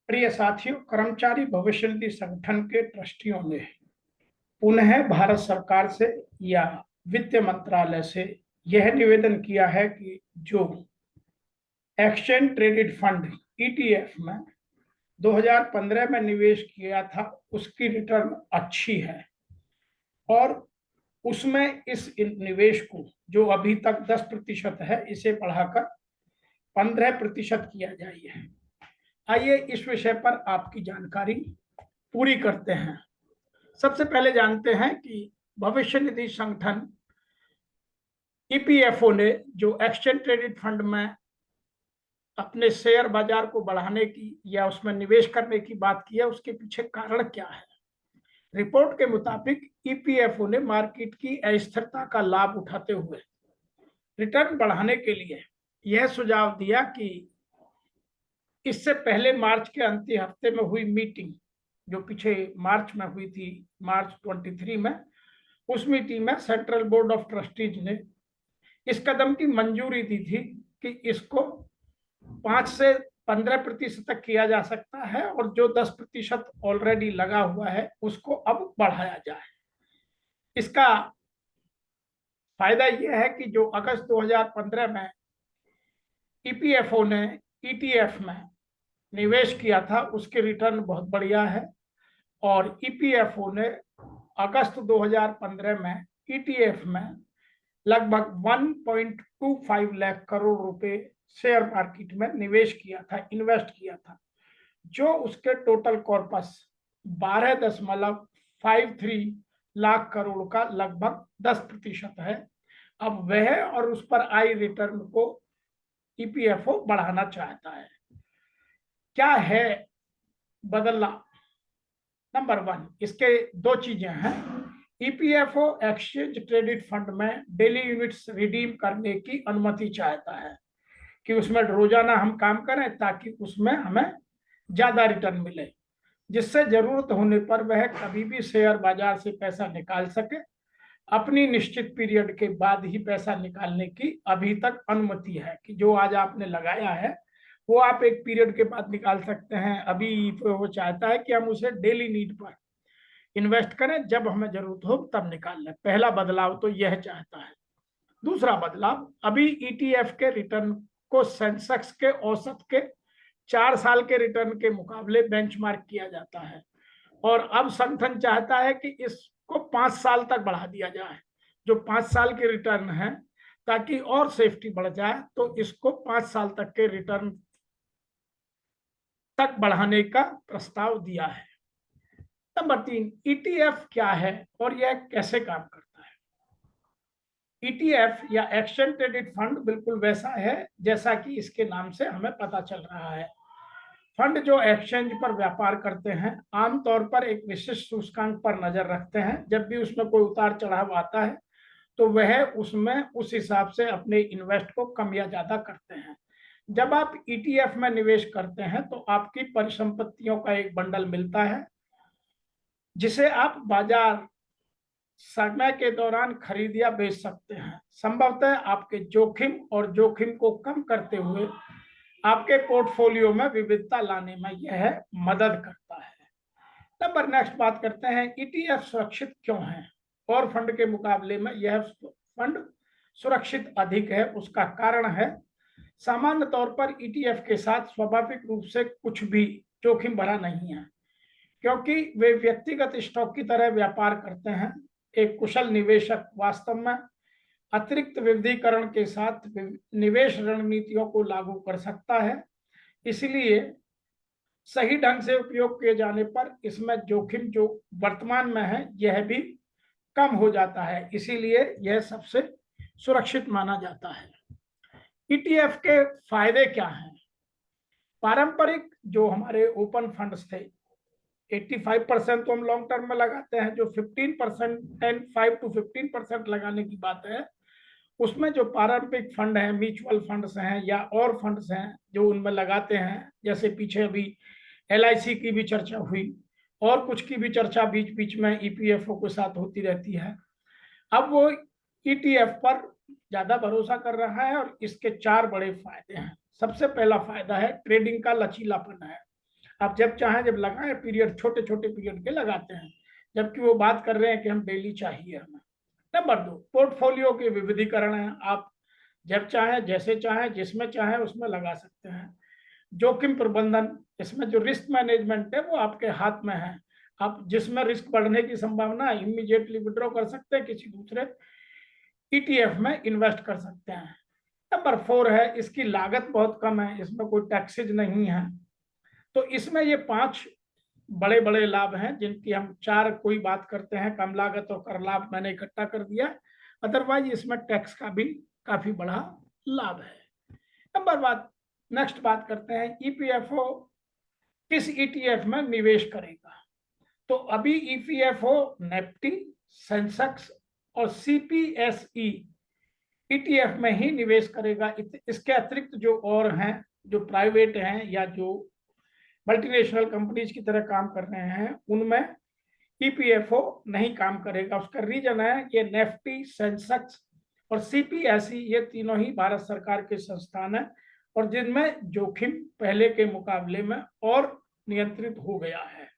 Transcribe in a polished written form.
प्रिय साथियों, कर्मचारी भविष्य निधि संगठन के ट्रस्टियों ने पुनः भारत सरकार से या वित्त मंत्रालय से यह निवेदन किया है कि जो एक्सचेंज ट्रेडेड फंड ईटीएफ में 2015 में निवेश किया था उसकी रिटर्न अच्छी है और उसमें इस निवेश को जो अभी तक 10% है इसे बढ़ाकर 15% किया जाए। आइए इस विषय पर आपकी जानकारी पूरी करते हैं। सबसे पहले जानते हैं कि भविष्य निधि संगठन ईपीएफओ ने जो एक्सचेंज ट्रेडेड फंड में अपने शेयर बाजार को बढ़ाने की या उसमें निवेश करने की बात की है, उसके पीछे कारण क्या है। रिपोर्ट के मुताबिक ईपीएफओ ने मार्केट की अस्थिरता का लाभ उठाते हुए रिटर्न बढ़ाने के लिए यह सुझाव दिया कि इससे पहले मार्च के अंतिम हफ्ते में हुई मीटिंग जो पीछे मार्च में हुई थी, मार्च 23 में, उस मीटिंग में सेंट्रल बोर्ड ऑफ ट्रस्टीज ने इस कदम की मंजूरी दी थी कि इसको 5 से 15% तक किया जा सकता है और जो 10% ऑलरेडी लगा हुआ है उसको अब बढ़ाया जाए। इसका फायदा यह है कि जो अगस्त 2015 में ईपीएफओ ने ईटीएफ में निवेश किया था उसके रिटर्न बहुत बढ़िया है और ईपीएफओ ने अगस्त 2015 में ईटीएफ में लगभग 1.25 लाख करोड़ रुपए शेयर मार्केट में निवेश किया था, इन्वेस्ट किया था, जो उसके टोटल कॉर्पस 12.53 लाख करोड़ का लगभग 10% है। अब वह और उस पर आई रिटर्न को ईपीएफओ बढ़ाना चाहता है। क्या है बदलना? नंबर 1, इसके दो चीजें हैं। ईपीएफओ एक्सचेंज ट्रेडेड फंड में डेली यूनिट्स रिडीम करने की अनुमति चाहता है कि उसमें रोजाना हम काम करें ताकि उसमें हमें ज्यादा रिटर्न मिले, जिससे जरूरत होने पर वह कभी भी शेयर बाजार से पैसा निकाल सके। अपनी निश्चित पीरियड के बाद ही पैसा निकालने की अभी तक अनुमति है कि जो आज आपने लगाया है वो आप एक पीरियड के बाद निकाल सकते हैं। अभी वो चाहता है कि हम उसे डेली नीड पर इन्वेस्ट करें, जब हमें जरूरत हो तब निकाल लें। पहला बदलाव तो यह चाहता है। दूसरा बदलाव, अभी ईटीएफ के रिटर्न को सेंसेक्स के औसत के 4 साल के रिटर्न के मुकाबले बेंचमार्क किया जाता है और अब संगठन चाहता है कि इसको 5 साल तक बढ़ा दिया जाए, जो 5 साल के रिटर्न है, ताकि और सेफ्टी बढ़ जाए। तो इसको 5 साल तक के रिटर्न तक बढ़ाने का प्रस्ताव दिया है। नंबर 3, ईटीएफ क्या है और यह कैसे काम करता है। ईटीएफ या एक्सचेंज ट्रेडेड फंड बिल्कुल वैसा है जैसा कि इसके नाम से हमें पता चल रहा है। फंड जो एक्सचेंज पर व्यापार करते हैं आमतौर पर एक विशिष्ट सूचकांक पर नजर रखते हैं। जब भी उसमें कोई उतार चढ़ाव आता है तो वह उसमें उस हिसाब से अपने इन्वेस्ट को कम या ज्यादा करते हैं। जब आप ईटीएफ में निवेश करते हैं तो आपकी परिसंपत्तियों का एक बंडल मिलता है जिसे आप बाजार समय के दौरान खरीद या बेच सकते हैं। संभवतः आपके जोखिम और जोखिम को कम करते हुए आपके पोर्टफोलियो में विविधता लाने में यह मदद करता है। नंबर नेक्स्ट बात करते हैं, ईटीएफ सुरक्षित क्यों है और फंड के मुकाबले में यह फंड सुरक्षित अधिक है। उसका कारण है, सामान्य तौर पर ईटीएफ के साथ स्वाभाविक रूप से कुछ भी जोखिम भरा नहीं है, क्योंकि वे व्यक्तिगत स्टॉक की तरह व्यापार करते हैं। एक कुशल निवेशक वास्तव में अतिरिक्त विविधीकरण के साथ निवेश रणनीतियों को लागू कर सकता है। इसलिए सही ढंग से उपयोग किए जाने पर इसमें जोखिम जो वर्तमान में है यह भी कम हो जाता है, इसीलिए यह सबसे सुरक्षित माना जाता है। ईटीएफ के फायदे क्या हैं? पारंपरिक जो हमारे ओपन फंड्स थे 85% तो हम लॉन्ग टर्म में लगाते हैं, जो 15% एंड 5 to 15% लगाने की बात है, उसमें जो पारंपरिक फंड हैं, म्यूचुअल फंड्स हैं या और फंड्स हैं जो उनमें लगाते हैं, जैसे पीछे अभी एलआईसी की भी चर्चा हुई और कुछ की भी चर्चा बीच बीच में ईपीएफओ के साथ होती रहती है। अब वो ईटीएफ पर ज्यादा भरोसा कर रहा है और इसके 4 बड़े फायदे हैं। सबसे पहला फायदा है ट्रेडिंग का लचीलापन है। आप जब चाहें जब लगाएं, पीरियड छोटे छोटे पीरियड के लगाते हैं, जबकि वो बात कर रहे हैं कि हम डेली चाहिए हमें। नंबर 2, पोर्टफोलियो के विविधीकरण है। आप जब चाहें, जैसे चाहें, जिसमें चाहें उसमें लगा सकते हैं। जोखिम प्रबंधन, इसमें जो रिस्क मैनेजमेंट है वो आपके हाथ में है। आप जिसमें रिस्क बढ़ने की संभावना है इमीडिएटली विड्रॉ कर सकते हैं, किसी दूसरे ईटीएफ में इन्वेस्ट कर सकते हैं। नंबर 4 है, इसकी लागत बहुत कम है, इसमें कोई टैक्सेज नहीं है। तो इसमें ये 5 बड़े बड़े लाभ हैं, जिनकी हम 4 कोई बात करते हैं। कम लागत और कर लाभ मैंने इकट्ठा कर दिया। अदरवाइज इसमें टैक्स का भी काफी बड़ा लाभ है। नेक्स्ट बात करते हैं, ईपीएफओ किस ईटीएफ में निवेश करेगा। तो अभी ईपीएफओ निफ्टी, सेंसेक्स और सीपीएसई ईटीएफ में ही निवेश करेगा। इसके अतिरिक्त जो और हैं, जो प्राइवेट हैं या जो मल्टीनेशनल कंपनीज की तरह काम कर रहे हैं, उनमें ईपीएफओ नहीं काम करेगा। उसका रीजन है ये निफ्टी, सेंसेक्स और सीपीएसई ये तीनों ही भारत सरकार के संस्थान हैं और जिनमें जोखिम पहले के मुकाबले में और नियंत्रित हो गया है।